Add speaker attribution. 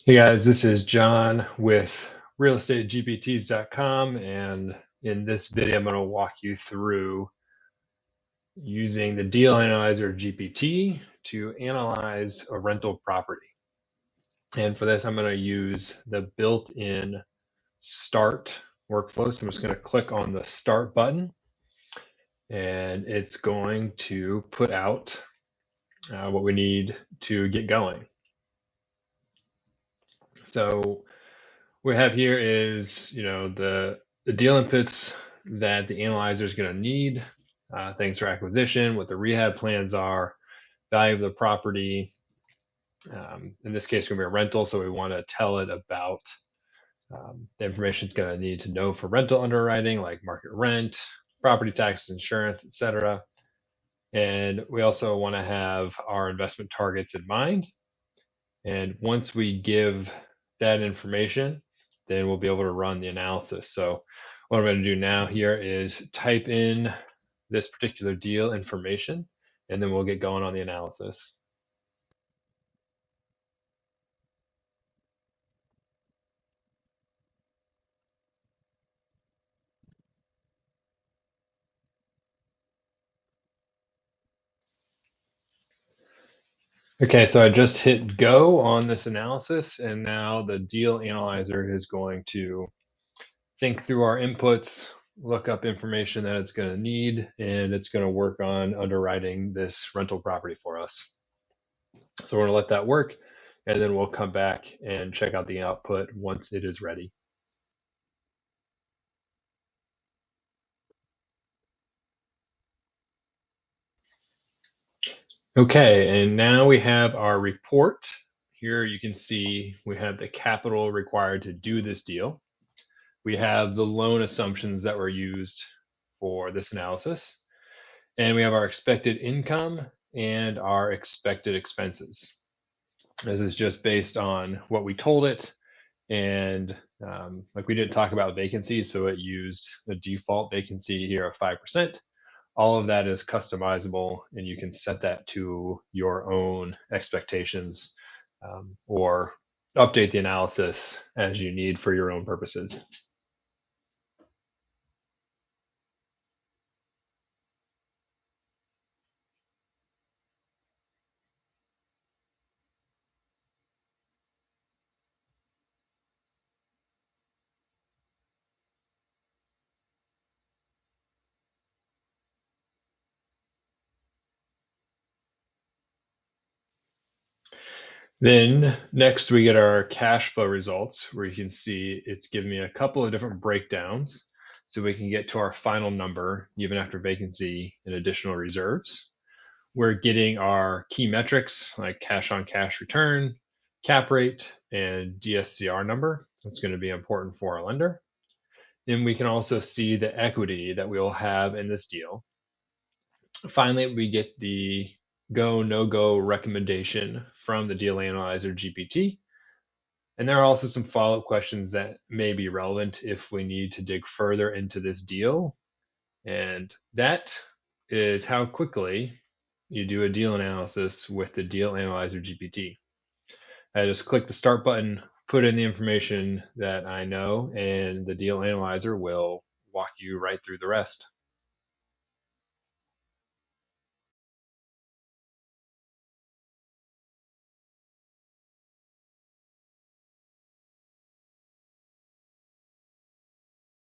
Speaker 1: Hey guys, this is John with realestategpts.com, and in this video I'm going to walk you through using the Deal Analyzer GPT to analyze a rental property. And for this I'm going to use the built-in start workflow. So I'm just going to click on the start button and it's going to put out what we need to get going. So we have here is, the deal inputs that the analyzer is going to need, things for acquisition, what the rehab plans are, value of the property. In this case, it's going to be a rental, so we want to tell it about the information it's going to need to know for rental underwriting, like market rent, property taxes, insurance, etc. And we also want to have our investment targets in mind. And once we give that information, then we'll be able to run the analysis. So what I'm going to do now here is type in this particular deal information, and then we'll get going on the analysis. Okay, so I just hit go on this analysis, and now the deal analyzer is going to think through our inputs, look up information that it's going to need, and it's going to work on underwriting this rental property for us. So we're going to let that work, and then we'll come back and check out the output once it is ready. Okay, and now we have our report. Here you can see we have the capital required to do this deal. We have the loan assumptions that were used for this analysis. And we have our expected income and our expected expenses. This is just based on what we told it. And like we didn't talk about vacancies, so it used a default vacancy here of 5%. All of that is customizable, and you can set that to your own expectations or update the analysis as you need for your own purposes. Then next we get our cash flow results, where you can see it's giving me a couple of different breakdowns so we can get to our final number even after vacancy and additional reserves. We're getting our key metrics like cash on cash return, cap rate, and DSCR number. That's going to be important for our lender. Then we can also see the equity that we'll have in this deal. Finally, we get the go, no go recommendation from the Deal Analyzer GPT. And there are also some follow-up questions that may be relevant if we need to dig further into this deal. And that is how quickly you do a deal analysis with the Deal Analyzer GPT. I just click the start button, put in the information that I know, and the Deal Analyzer will walk you right through the rest.